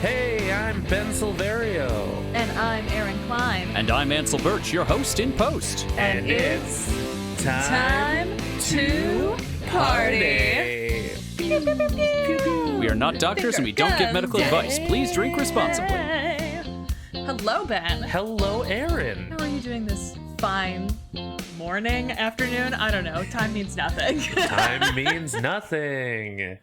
Hey, I'm Ben Silverio. And I'm Aaron Klein. And I'm Ansel Birch, your host in post. And it's time to party. Pew, pew, pew, pew. We are not doctors and we don't give medical advice. Please drink responsibly. Hello, Ben. Hello, Aaron. How are you doing this fine morning, afternoon? I don't know. Time means nothing. Time means nothing.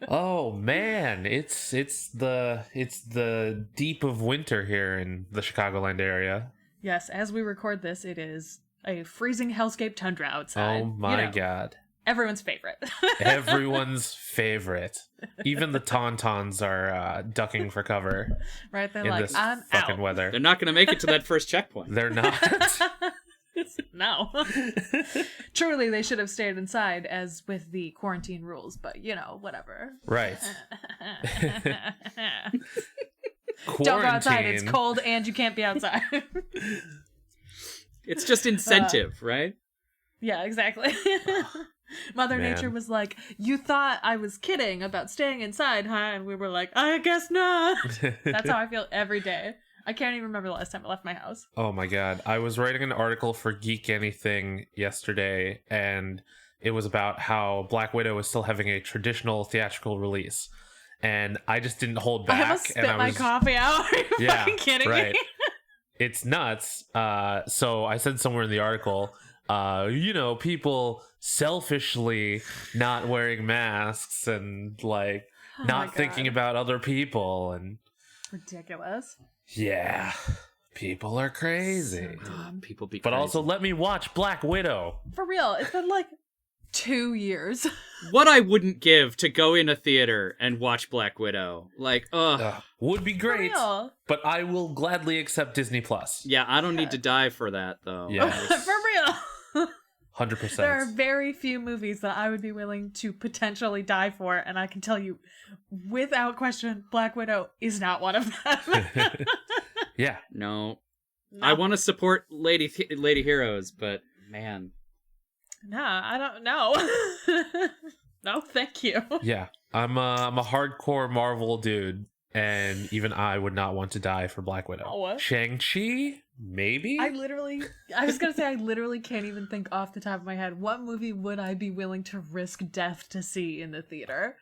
Oh man, it's the deep of winter here in the Chicagoland area. Yes, as we record this, it is a freezing hellscape tundra outside. Oh my God. Everyone's favorite. Everyone's favorite. Even the tauntauns are ducking for cover. Right? They're in like, this I'm fucking out. weather. They're not going to make it to that first checkpoint. They're not. No. Truly, they should have stayed inside, as with the quarantine rules, but, whatever. Right. Don't go outside, it's cold and you can't be outside. It's just incentive, right? Yeah, exactly. Mother Nature was like, you thought I was kidding about staying inside, huh? And we were like, I guess not. That's how I feel every day. I can't even remember the last time I left my house. Oh my God. I was writing an article for Geek Anything yesterday, and it was about how Black Widow is still having a traditional theatrical release. And I just didn't hold back. I almost spit my coffee out. Are you fucking kidding me? It's nuts. So I said somewhere in the article, people selfishly not wearing masks and not thinking about other people and ridiculous. Yeah, people are crazy. So people be crazy. But also, let me watch Black Widow. For real, it's been 2 years. What I wouldn't give to go in a theater and watch Black Widow. Would be great. For real. But I will gladly accept Disney Plus. Yeah, I don't need to die for that, though. Yeah. For real. 100%. There are very few movies that I would be willing to potentially die for, and I can tell you, without question, Black Widow is not one of them. Yeah. No. I want to support Lady Heroes, but man. Nah, I don't know. No, thank you. Yeah. I'm a hardcore Marvel dude, and even I would not want to die for Black Widow. Oh. Shang-Chi? Maybe? I was going to say, I literally can't even think off the top of my head, what movie would I be willing to risk death to see in the theater?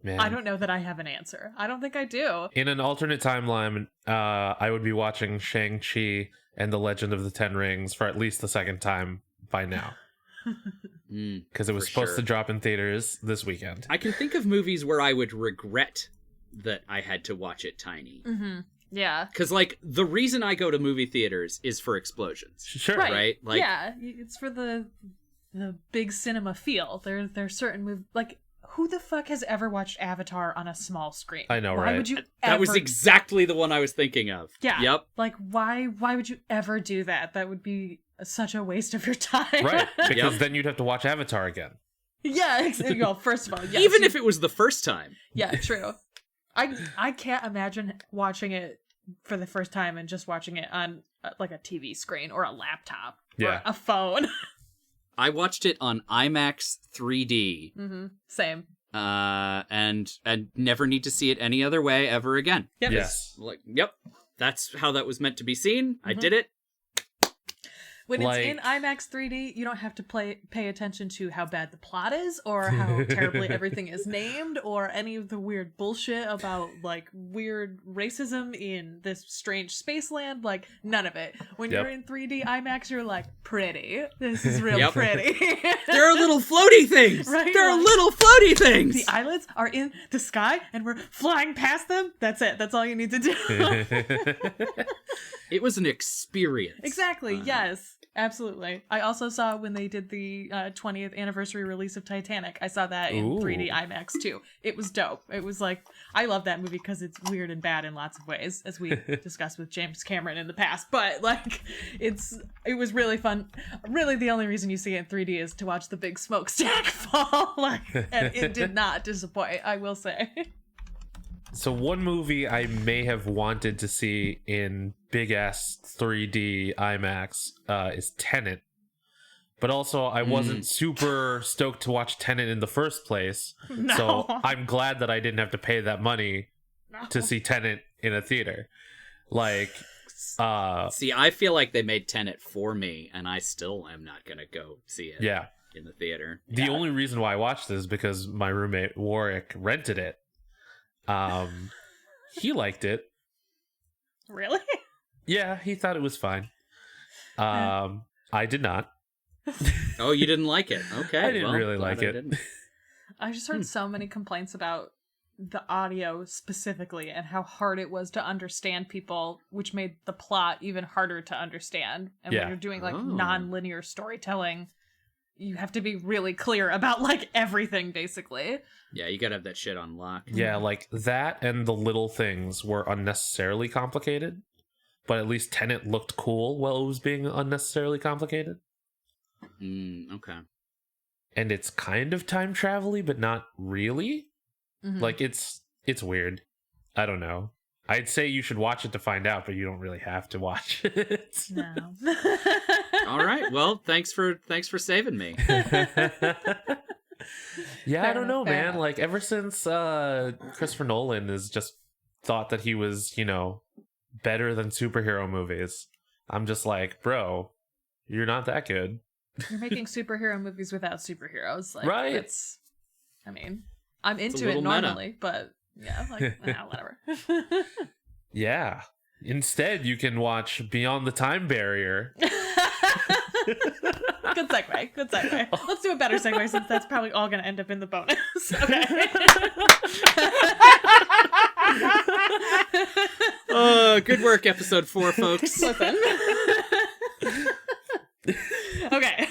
Man. I don't know that I have an answer. I don't think I do. In an alternate timeline, I would be watching Shang-Chi and the Legend of the Ten Rings for at least the second time by now. Because it was supposed to drop in theaters this weekend. I can think of movies where I would regret that I had to watch it tiny. Mm-hmm. Yeah. Because, the reason I go to movie theaters is for explosions. Sure. Right? Yeah, it's for the big cinema feel. There's certain movies, who the fuck has ever watched Avatar on a small screen? I know, why right? Would you That was exactly the one I was thinking of. Yeah. Yep. Why would you ever do that? That would be such a waste of your time. Right, because then you'd have to watch Avatar again. Yeah, well, first of all, yes. Even if it was the first time. Yeah, true. I can't imagine watching it for the first time and just watching it on a TV screen or a laptop or a phone. I watched it on IMAX 3D. Mm-hmm. Same. And never need to see it any other way ever again. Yep. Yes. Yep. That's how that was meant to be seen. Mm-hmm. I did it. When it's in IMAX 3D, you don't have to pay attention to how bad the plot is or how terribly everything is named or any of the weird bullshit about weird racism in this strange space land. None of it. When you're in 3D IMAX, you're pretty. This is real pretty. There are little floaty things. Right? There are little floaty things. The islands are in the sky and we're flying past them. That's it. That's all you need to do. It was an experience. Exactly. Yes. Absolutely. I also saw when they did the 20th anniversary release of Titanic. I saw that in 3D IMAX too. It was dope. It was I love that movie because it's weird and bad in lots of ways, as we discussed with James Cameron in the past. But it was really fun. Really, the only reason you see it in 3D is to watch the big smokestack fall. And it did not disappoint, I will say. So one movie I may have wanted to see in big ass 3D IMAX is Tenet. But also I wasn't super stoked to watch Tenet in the first place. No. So I'm glad that I didn't have to pay that money to see Tenet in a theater. Like, see, I feel like they made Tenet for me, and I still am not gonna go see it. Yeah. In the theater. The only reason why I watched this is because my roommate Warwick rented it. He liked it. Really? Yeah, he thought it was fine. I did not. Oh, you didn't like it? Okay. I didn't really like it. I just heard so many complaints about the audio specifically and how hard it was to understand people, which made the plot even harder to understand. And when you're doing like non-linear storytelling, you have to be really clear about like everything, basically. Yeah, you gotta have that shit on lock. Yeah, like that and the little things were unnecessarily complicated, but at least Tenet looked cool while it was being unnecessarily complicated. Okay. And it's kind of time travel-y, but not really. Like it's weird. I don't know. I'd say you should watch it to find out, but you don't really have to watch it. No. All right. Well, thanks for saving me. Yeah, I don't know, man. Like ever since Christopher Nolan has just thought that he was, you know, better than superhero movies, I'm just like, bro, you're not that good. You're making superhero movies without superheroes. Like, right. I mean, I'm into it normally, but yeah, like, whatever. Yeah. Instead, you can watch Beyond the Time Barrier. Good segue. Good segue. Let's do a better segue since that's probably all going to end up in the bonus. Okay. Good work, episode 4, folks. Listen. Okay.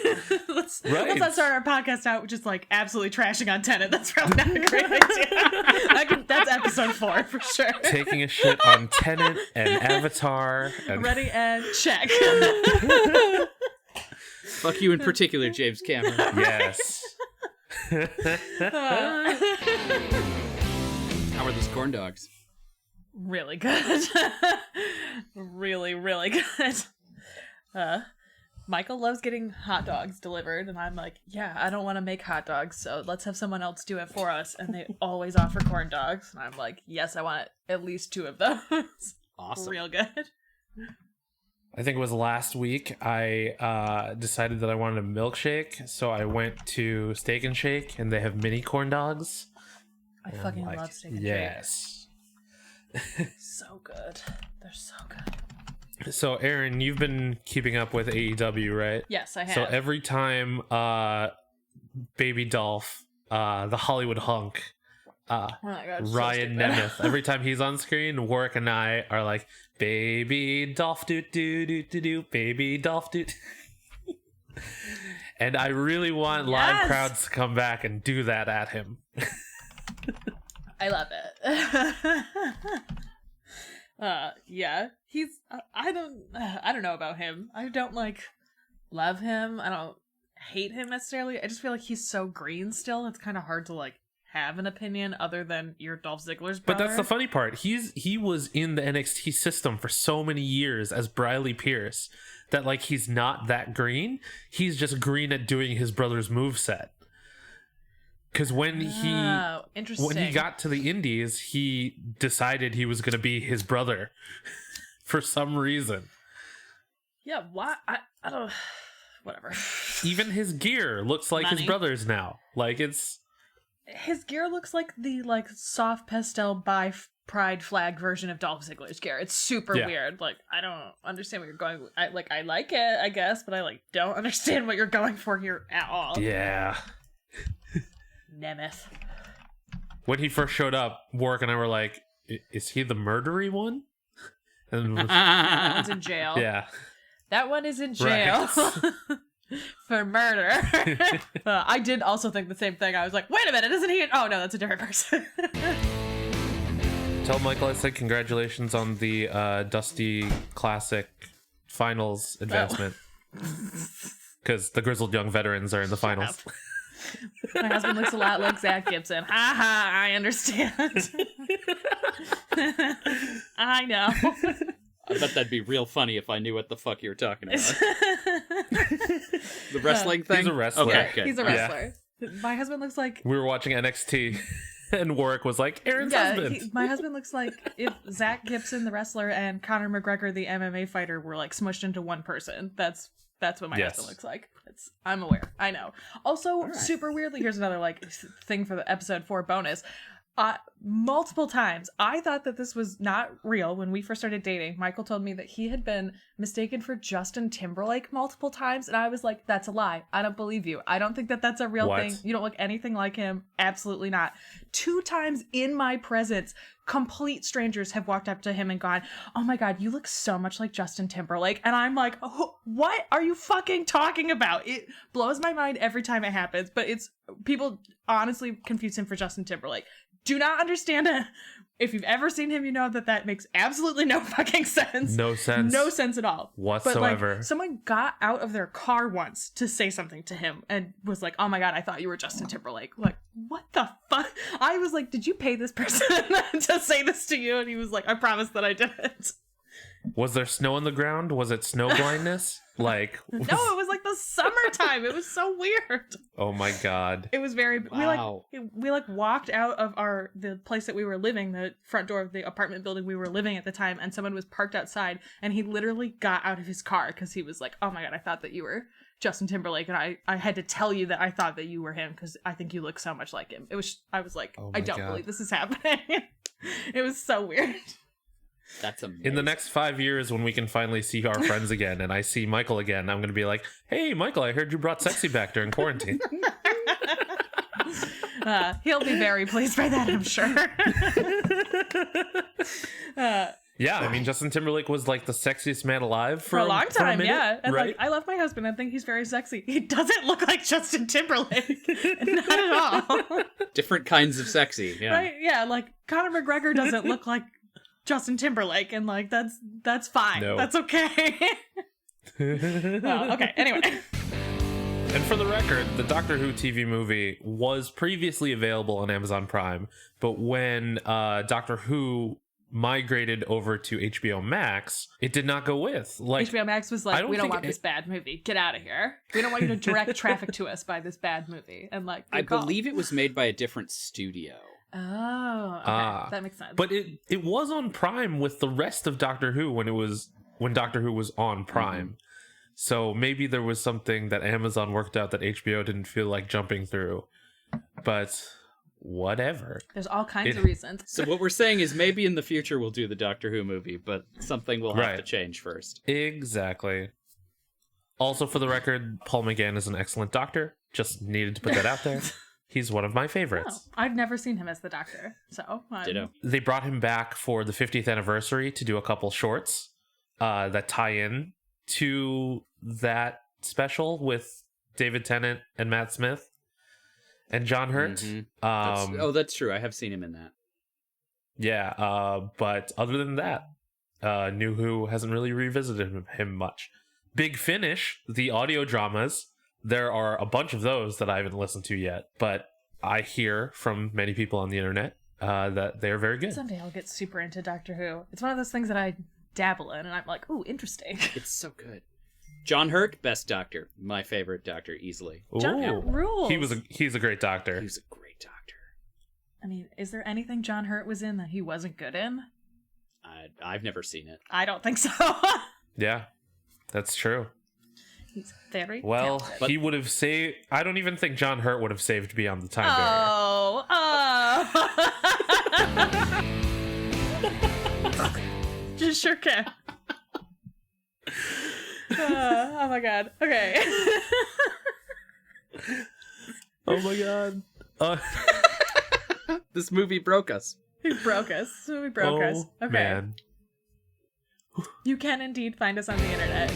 Let's not start our podcast out just like absolutely trashing on Tenet. That's probably not a great idea. That's episode 4 for sure. Taking a shit on Tenet and Avatar. And... Ready and check. Fuck you in particular, James Cameron. Yes. How are those corn dogs? Really good. Really, really good. Michael loves getting hot dogs delivered, and I'm like, yeah, I don't want to make hot dogs, so let's have someone else do it for us. And they always offer corn dogs, and I'm like, yes, I want at least 2 of those. Awesome. Real good. I think it was last week I decided that I wanted a milkshake, so I went to Steak and Shake, and they have mini corn dogs. I fucking love Steak and Shake. Yes. So good. They're so good. So, Aaron, you've been keeping up with AEW, right? Yes, I have. So every time Baby Dolph, the Hollywood hunk, oh my God, Ryan Nemeth, every time he's on screen, Warwick and I are like, Baby Dolph, do do do do do, Baby Dolph, do. And I really want live crowds to come back and do that at him. I love it. Yeah, he's I don't know about him. I don't like love him. I don't hate him necessarily. I just feel like he's so green still. It's kind of hard to like have an opinion other than you're Dolph Ziggler's brother. But that's the funny part. He was in the NXT system for so many years as Briley Pierce that like he's not that green. He's just green at doing his brother's moveset. Because when he got to the Indies, he decided he was going to be his brother for some reason. Yeah, why? I don't... Whatever. Even his gear looks like his brother's now. Like, it's... His gear looks like the, like, soft pastel by Pride flag version of Dolph Ziggler's gear. It's super weird. Like, I don't understand what you're going with. I like it, I guess, but I, like, don't understand what you're going for here at all. Yeah. Nemeth. When he first showed up, Warwick and I were like, is he the murdery one? And that one's in jail. Yeah. That one is in jail. Right. For murder. I did also think the same thing. I was like, wait a minute, isn't he? Oh, no, that's a different person. Tell Michael I said congratulations on the Dusty Classic Finals advancement. Because the Grizzled Young Veterans are in the finals. My husband looks a lot like Zach Gibson. Ha ha, I understand. I know. I bet that'd be real funny if I knew what the fuck you were talking about. The wrestling thing? He's a wrestler. Okay. He's a wrestler. Yeah. My husband looks like... We were watching NXT. And Warwick was like, Aaron's husband. My husband looks like if Zach Gibson, the wrestler, and Conor McGregor, the MMA fighter, were like smushed into one person. That's what my husband looks like. I'm aware. I know. Also, super weirdly, here's another like thing for the episode 4 bonus. Multiple times I thought that this was not real. When we first started dating, Michael told me that he had been mistaken for Justin Timberlake multiple times, and I was like, that's a lie. I don't believe you. I don't think that that's a real thing. You don't look anything like him. Absolutely not. 2 times in my presence, complete strangers have walked up to him and gone, oh my god, you look so much like Justin Timberlake. And I'm like, oh, what are you fucking talking about? It blows my mind every time it happens, but it's people honestly confuse him for Justin Timberlake. Do not understand it. If you've ever seen him, you know that makes absolutely no fucking sense. No sense. No sense at all. Whatsoever. But like, someone got out of their car once to say something to him and was like, oh my god, I thought you were Justin Timberlake. Like, what the fuck? I was like, did you pay this person to say this to you? And he was like, I promise that I didn't. Was there snow on the ground? Was it snow blindness? Like No, it was like the summertime. It was so weird. Oh my god. It was very wow. we walked out of the place that we were living, the front door of the apartment building we were living at the time, and someone was parked outside, and he literally got out of his car because he was like, oh my god, I thought that you were Justin Timberlake, and I had to tell you that I thought that you were him because I think you look so much like him. I was like, I don't believe this is happening. It was so weird. That's amazing. In the next 5 years, when we can finally see our friends again and I see Michael again, I'm going to be like, hey, Michael, I heard you brought sexy back during quarantine. He'll be very pleased by that, I'm sure. Yeah, I mean, Justin Timberlake was like the sexiest man alive for a long time, yeah. And right? like, I love my husband. I think he's very sexy. He doesn't look like Justin Timberlake. Not at all. Different kinds of sexy, yeah. Right? Yeah, like Conor McGregor doesn't look like Justin Timberlake, and like that's fine. No. That's okay. Okay, anyway. And for the record, the Doctor Who TV movie was previously available on Amazon Prime, but when Doctor Who migrated over to HBO Max, it did not go with. Like, HBO Max was like, we don't want this bad movie. Get out of here. We don't want you to direct traffic to us by this bad movie. And like, I believe it was made by a different studio. Oh, okay. That makes sense. But it was on Prime with the rest of Doctor Who when Doctor Who was on Prime. Mm-hmm. So maybe there was something that Amazon worked out that HBO didn't feel like jumping through. But whatever. There's all kinds of reasons. So what we're saying is maybe in the future we'll do the Doctor Who movie, but something will have to change first. Exactly. Also, for the record, Paul McGann is an excellent doctor. Just needed to put that out there. He's one of my favorites. Oh, I've never seen him as the Doctor, so ditto. They brought him back for the 50th anniversary to do a couple shorts that tie in to that special with David Tennant and Matt Smith and John Hurt. Mm-hmm. That's true. I have seen him in that. Yeah, but other than that, New Who hasn't really revisited him much. Big Finish, the audio dramas. There are a bunch of those that I haven't listened to yet, but I hear from many people on the internet that they're very good. Someday I'll get super into Doctor Who. It's one of those things that I dabble in, and I'm like, ooh, interesting. It's so good. John Hurt, best Doctor. My favorite Doctor, easily. John Hurt rules. He's a great Doctor. He's a great Doctor. I mean, is there anything John Hurt was in that he wasn't good in? I've never seen it. I don't think so. Yeah, that's true. He's very talented. He would have saved. I don't even think John Hurt would have saved Beyond the Time Barrier. Just sure can. Oh my god. Okay. Oh my god. This movie broke us. It broke us. This movie broke us. Okay. Man. You can indeed find us on the internet.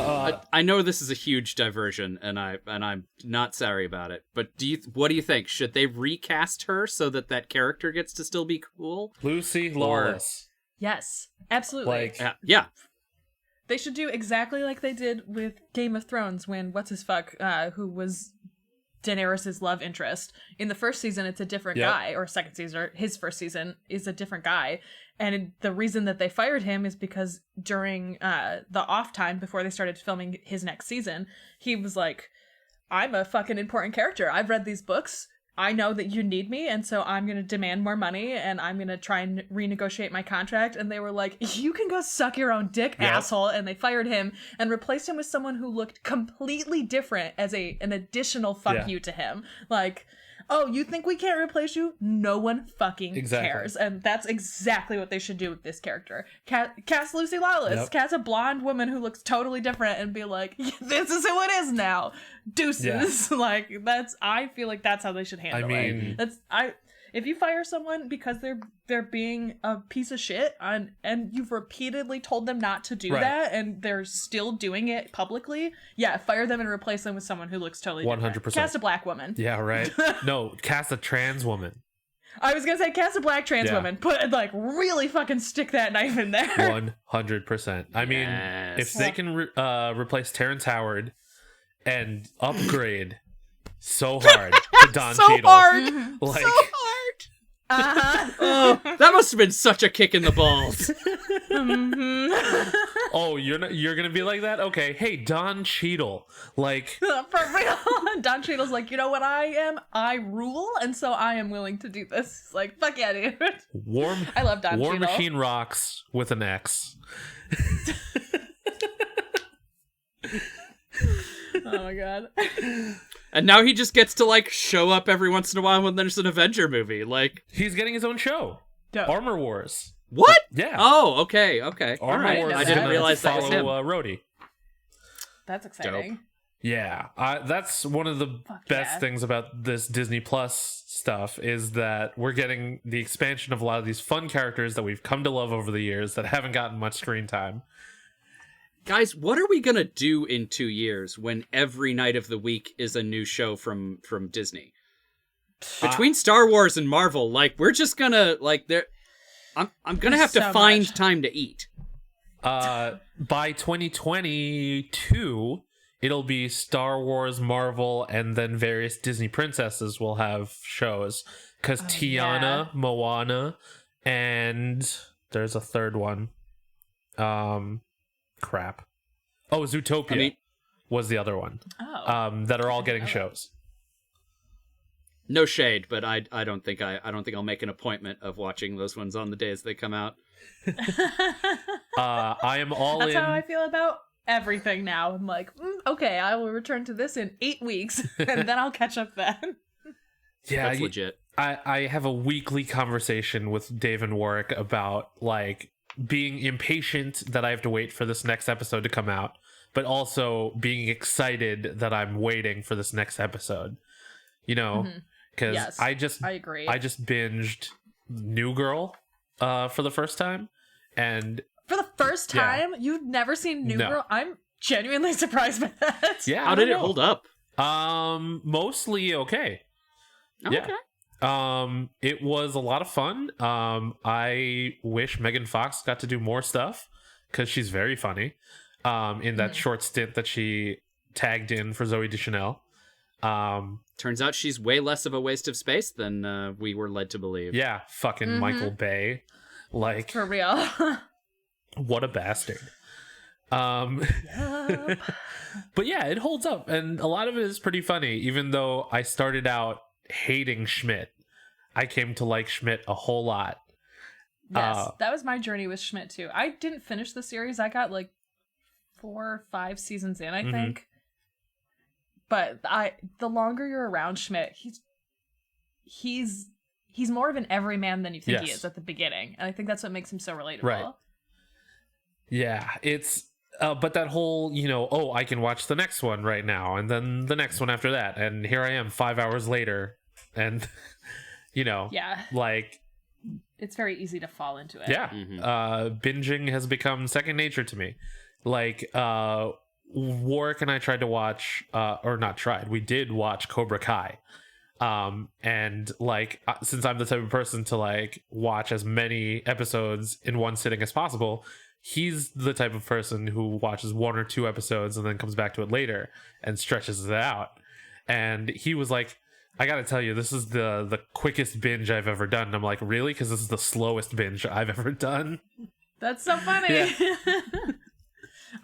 I know this is a huge diversion, and I'm not sorry about it. But what do you think? Should they recast her so that character gets to still be cool? Lucy Lawless. Yes, absolutely. Yeah. They should do exactly like they did with Game of Thrones when who was Daenerys' love interest. In the first season, it's a different guy, or second season, his first season is a different guy. And the reason that they fired him is because during the off time before they started filming his next season, he was like, I'm a fucking important character. I've read these books. I know that you need me, and so I'm gonna demand more money, and I'm gonna try and renegotiate my contract. And they were like, you can go suck your own dick, asshole. And they fired him and replaced him with someone who looked completely different as an additional fuck you to him. Like, oh, you think we can't replace you? No one fucking cares. And that's exactly what they should do with this character. Cast Lucy Lawless. Cast a blonde woman who looks totally different and be like, this is who it is now. Deuces. Like, I feel like that's how they should handle it. If you fire someone because they're being a piece of shit and you've repeatedly told them not to do that and they're still doing it publicly, fire them and replace them with someone who looks totally 100%. Different. Cast a black woman. Yeah, right. No, cast a trans woman. I was gonna say cast a black trans woman. Put really fucking stick that knife in there. 100%. I mean, if they can replace Terrence Howard and upgrade so hard to Don Cheadle, like. So hard. Oh, that must have been such a kick in the balls. Oh, you're gonna be like that? Okay, hey, Don Cheadle, like for real. Don Cheadle's like, you know what I am? I rule, and so I am willing to do this. Like, fuck yeah, dude. I love Don War Cheadle. Machine rocks with an X. Oh my god. And now he just gets to show up every once in a while when there's an Avenger movie. He's getting his own show. Dope. Armor Wars. What? Yeah. Oh, okay. Armor Wars. I didn't realize that was him. Rhodey. That's exciting. Dope. Yeah, that's one of the best things about this Disney Plus stuff is that we're getting the expansion of a lot of these fun characters that we've come to love over the years that haven't gotten much screen time. Guys, what are we gonna do in 2 years when every night of the week is a new show from Disney? Between Star Wars and Marvel, we're just gonna I'm gonna have to find time to eat. By 2022, it'll be Star Wars, Marvel, and then various Disney princesses will have shows. Because Tiana, Moana, and there's a third one. Crap. Oh, Zootopia was the other one. Oh. That are all getting shows. No shade, but I don't think I'll make an appointment of watching those ones on the days they come out. I am all That's in. how I feel about everything now. I'm like, okay, I will return to this in 8 weeks, and then I'll catch up then. Yeah, that's legit. I have a weekly conversation with Dave and Warwick about being impatient that I have to wait for this next episode to come out, but also being excited that I'm waiting for this next episode. Because I agree. I just binged New Girl for the first time, and for the first time, you've never seen New Girl? I'm genuinely surprised by that. Yeah, how did it hold up? Mostly okay. Okay. Yeah. It was a lot of fun. I wish Megan Fox got to do more stuff because she's very funny. In that short stint that she tagged in for Zooey Deschanel. Turns out she's way less of a waste of space than we were led to believe. Yeah, fucking Michael Bay. For real. What a bastard. But yeah, it holds up, and a lot of it is pretty funny, even though I started out hating Schmidt. I came to like Schmidt a whole lot. Yes, that was my journey with Schmidt too. I didn't finish the series. I got 4 or 5 seasons in, I think. But the longer you're around Schmidt, he's more of an everyman than you think he is at the beginning, and I think that's what makes him so relatable. Right. Yeah, it's but that whole, I can watch the next one right now, and then the next one after that, and here I am 5 hours later, and it's very easy to fall into it. Yeah. Binging has become second nature to me. Warwick and I tried to watch, we did watch Cobra Kai. And since I'm the type of person to watch as many episodes in one sitting as possible, he's the type of person who watches 1 or 2 episodes and then comes back to it later and stretches it out. And he was like, I gotta tell you, this is the quickest binge I've ever done. And I'm like, really? Because this is the slowest binge I've ever done. That's so funny. Yeah.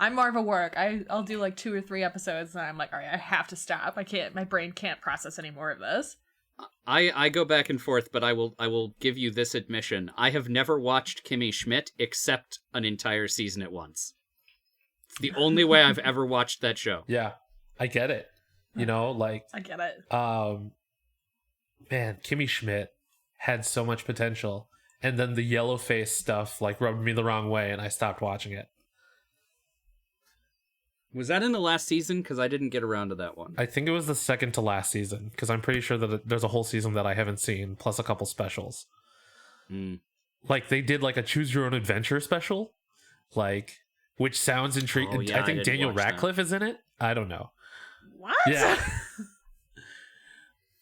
I'm more of a work. I'll do 2 or 3 episodes and I'm like, all right, I have to stop. I can't. My brain can't process any more of this. I go back and forth, but I will give you this admission. I have never watched Kimmy Schmidt except an entire season at once. It's the only way I've ever watched that show. Yeah, I get it. You know, like I get it. Man, Kimmy Schmidt had so much potential, and then the yellow face stuff like rubbed me the wrong way, and I stopped watching it. Was that in the last season? Because I didn't get around to that one. I think it was the second to last season, because I'm pretty sure that there's a whole season that I haven't seen, plus a couple specials. Like, they did, like, a Choose Your Own Adventure special, like, which sounds intriguing. Oh, yeah, I think Daniel Radcliffe is in it. I don't know. What? Yeah.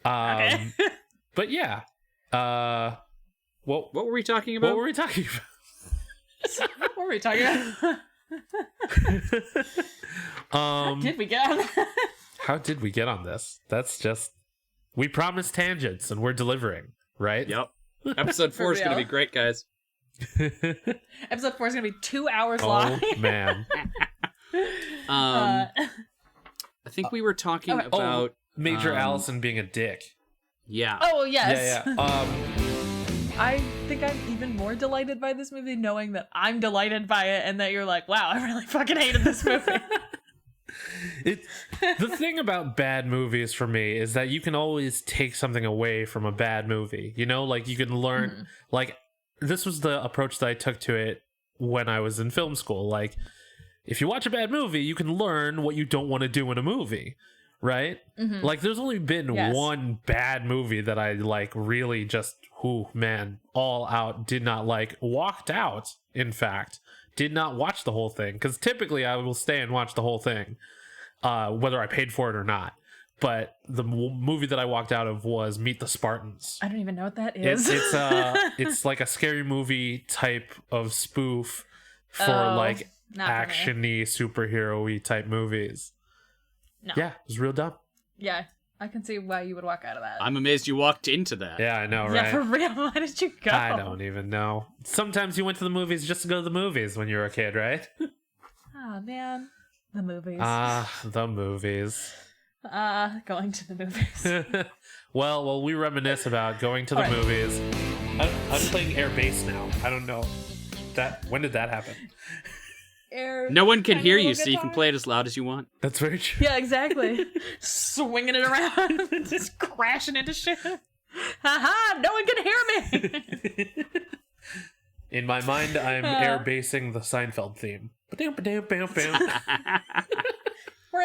Okay. But yeah. What were we talking about? What were we talking about? What were we talking about? How did we get on that? How did we get on this? That's just... We promised tangents, and we're delivering, right? Yep. Episode 4 is going to be great, guys. Episode 4 is going to be 2 hours long. Oh, man. I think we were talking about... Major Allison being a dick. Yeah. Oh, yes. Yeah. I think I'm even more delighted by this movie knowing that I'm delighted by it and that you're like, wow, I really fucking hated this movie. The thing about bad movies for me is that you can always take something away from a bad movie. You know, like you can learn, like this was the approach that I took to it when I was in film school. Like if you watch a bad movie, you can learn what you don't want to do in a movie. Right? Like, there's only been one bad movie that I, like, really just, all out, did not like, walked out, in fact, did not watch the whole thing. Because typically I will stay and watch the whole thing, whether I paid for it or not. But the movie that I walked out of was Meet the Spartans. I don't even know what that is. It's like a scary movie type of spoof for, like, action-y, superhero-y type movies. No. Yeah, it was real dumb. Yeah, I can see why you would walk out of that. I'm amazed you walked into that. Yeah, I know, right? Yeah, for real. Why did you go? I don't even know. Sometimes you went to the movies just to go to the movies when you were a kid, right? Oh, man. The movies. The movies. Going to the movies. Well, we reminisce about going to the movies. I'm playing Air Base now. I don't know. When did that happen? No one can hear you, so you can play it as loud as you want. That's very true. Yeah, exactly. Swinging it around, just crashing into shit. Haha, no one can hear me. In my mind, I'm air basing the Seinfeld theme. We're in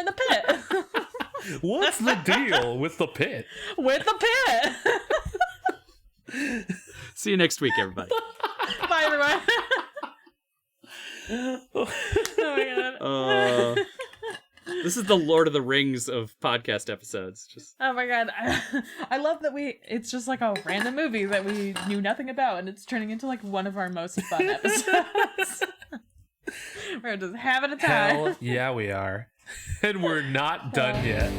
the pit. What's the deal with the pit? With the pit. See you next week, everybody. Bye, everyone. Oh my god. This is the Lord of the Rings of podcast episodes. Oh my god. I love that it's just like a random movie that we knew nothing about and it's turning into like one of our most fun episodes. We're just having a time. Hell yeah, we are. And we're not done yet.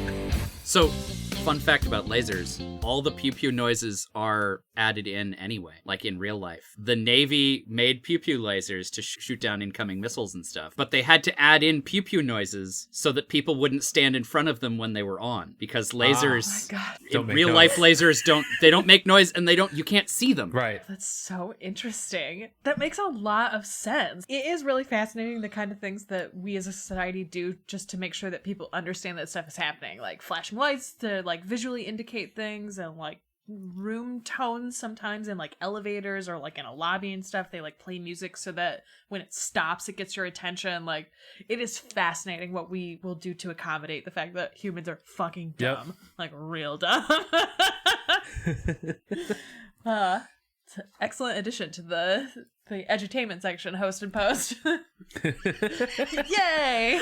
So, fun fact about lasers, all the pew-pew noises are added in anyway, like in real life. The Navy made pew-pew lasers to shoot down incoming missiles and stuff, but they had to add in pew-pew noises so that people wouldn't stand in front of them when they were on, because lasers, in real life lasers don't make noise and you can't see them. Right. That's so interesting. That makes a lot of sense. It is really fascinating the kind of things that we as a society do just to make sure that people understand that stuff is happening, like flashing lights to like visually indicate things and like room tones sometimes in like elevators or like in a lobby and stuff. They like play music so that when it stops it gets your attention. Like it is fascinating what we will do to accommodate the fact that humans are fucking dumb. Like real dumb. It's an excellent addition to the edutainment section, host and post. Yay.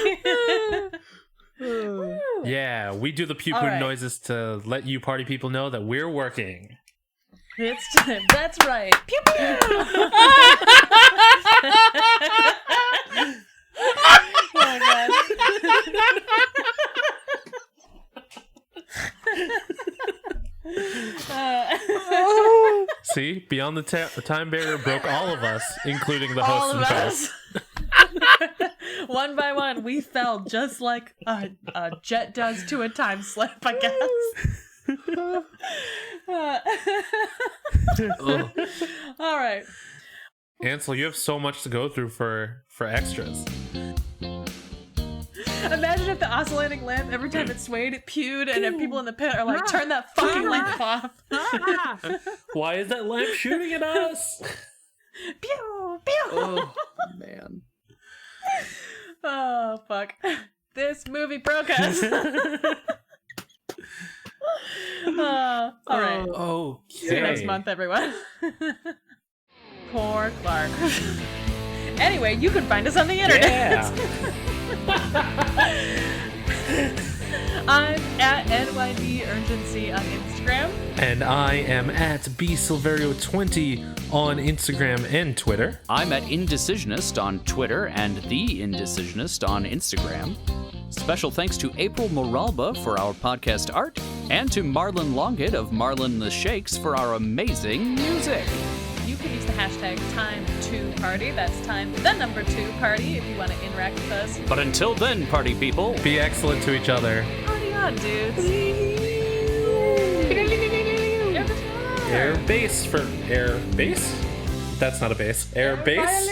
Yeah, we do the pew-pew noises to let you party people know that we're working. That's right. Pew pew. Oh my god. See, Beyond the Time Barrier broke all of us, including the host and host. One by one, we fell just like a jet does to a time slip, I guess. All right. Ansel, you have so much to go through for extras. Imagine if the oscillating lamp, every time it swayed, it pewed, and then people in the pit are like, turn that fucking lamp off. Why is that lamp shooting at us? Pew, pew. Oh, man. Oh, fuck. This movie broke us. All right. See you next month, everyone. Poor Clark. Anyway, you can find us on the internet. I'm at NYD Urgency on Instagram. And I am at bsilverio20 on Instagram and Twitter. I'm at Indecisionist on Twitter and The Indecisionist on Instagram. Special thanks to April Moralba for our podcast art, and to Marlon Longhead of Marlon the Shakes for our amazing music. You can use the hashtag time2party. That's time, the number 2 party, if you want to interact with us. But until then, party people, Be excellent to each other. Party on, dudes. Air bass for air bass? That's not a bass. Air bass?